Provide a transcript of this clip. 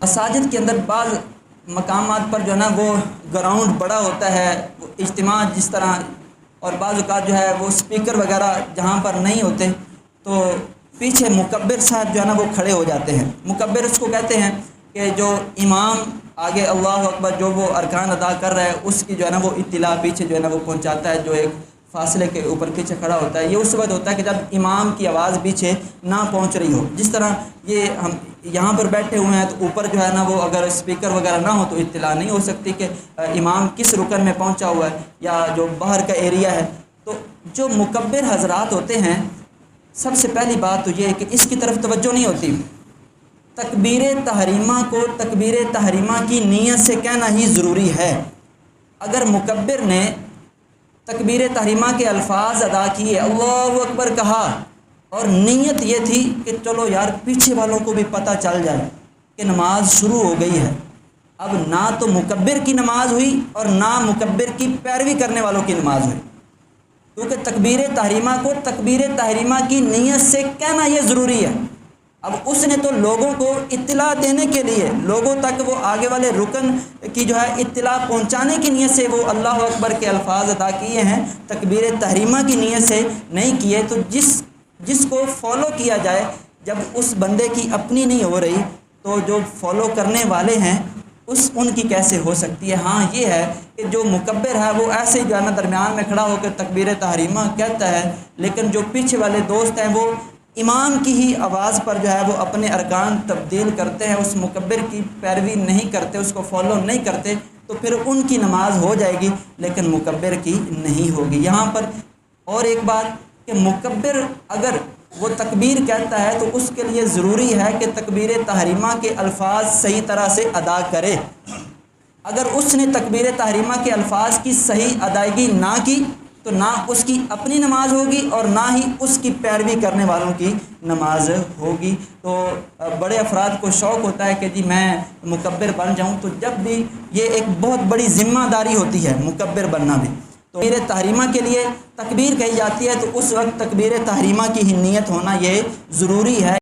مساجد کے اندر بعض مقامات پر جو ہے نا وہ گراؤنڈ بڑا ہوتا ہے، وہ اجتماع جس طرح، اور بعض اوقات جو ہے وہ اسپیکر وغیرہ جہاں پر نہیں ہوتے تو پیچھے مکبر صاحب جو ہے نا وہ کھڑے ہو جاتے ہیں۔ مکبر اس کو کہتے ہیں کہ جو امام آگے اللہ اکبر جو وہ ارکان ادا کر رہا ہے اس کی جو ہے نا وہ اطلاع پیچھے جو ہے نا وہ پہنچاتا ہے، جو ایک فاصلے کے اوپر پیچھے کھڑا ہوتا ہے۔ یہ اس وقت ہوتا ہے کہ جب امام کی آواز پیچھے نہ پہنچ رہی ہو، جس طرح یہ ہم یہاں پر بیٹھے ہوئے ہیں تو اوپر جو ہے نا وہ اگر اسپیکر وغیرہ نہ ہو تو اطلاع نہیں ہو سکتی کہ امام کس رکن میں پہنچا ہوا ہے یا جو باہر کا ایریا ہے۔ تو جو مکبر حضرات ہوتے ہیں، سب سے پہلی بات تو یہ ہے کہ اس کی طرف توجہ نہیں ہوتی۔ تکبیر تحریمہ کو تکبیر تحریمہ کی نیت سے کہنا ہی ضروری ہے۔ اگر مکبر نے تکبیر تحریمہ کے الفاظ ادا کیے، اللہ اکبر کہا، اور نیت یہ تھی کہ چلو یار پیچھے والوں کو بھی پتہ چل جائے کہ نماز شروع ہو گئی ہے، اب نہ تو مکبر کی نماز ہوئی اور نہ مکبر کی پیروی کرنے والوں کی نماز ہوئی، کیونکہ تکبیر تحریمہ کو تکبیر تحریمہ کی نیت سے کہنا یہ ضروری ہے۔ اب اس نے تو لوگوں کو اطلاع دینے کے لیے، لوگوں تک وہ آگے والے رکن کی جو ہے اطلاع پہنچانے کی نیت سے وہ اللہ اکبر کے الفاظ ادا کیے ہیں، تکبیر تحریمہ کی نیت سے نہیں کیے۔ تو جس کو فالو کیا جائے، جب اس بندے کی اپنی نہیں ہو رہی تو جو فالو کرنے والے ہیں ان کی کیسے ہو سکتی ہے؟ ہاں یہ ہے کہ جو مکبر ہے وہ ایسے ہی جو ہے نا درمیان میں کھڑا ہو کر تکبیر تحریمہ کہتا ہے، لیکن جو پیچھے والے دوست ہیں وہ امام کی ہی آواز پر جو ہے وہ اپنے ارکان تبدیل کرتے ہیں، اس مکبر کی پیروی نہیں کرتے، اس کو فالو نہیں کرتے، تو پھر ان کی نماز ہو جائے گی لیکن مکبر کی نہیں ہوگی۔ یہاں پر اور ایک بات کہ مکبر اگر وہ تکبیر کہتا ہے تو اس کے لیے ضروری ہے کہ تکبیر تحریمہ کے الفاظ صحیح طرح سے ادا کرے۔ اگر اس نے تکبیر تحریمہ کے الفاظ کی صحیح ادائیگی نہ کی تو نہ اس کی اپنی نماز ہوگی اور نہ ہی اس کی پیروی کرنے والوں کی نماز ہوگی۔ تو بڑے افراد کو شوق ہوتا ہے کہ جی میں مکبر بن جاؤں، تو جب بھی یہ ایک بہت بڑی ذمہ داری ہوتی ہے مکبر بننا بھی۔ تو تکبیر تحریمہ کے لیے تکبیر کہی جاتی ہے تو اس وقت تکبیر تحریمہ کی ہی نیت ہونا یہ ضروری ہے۔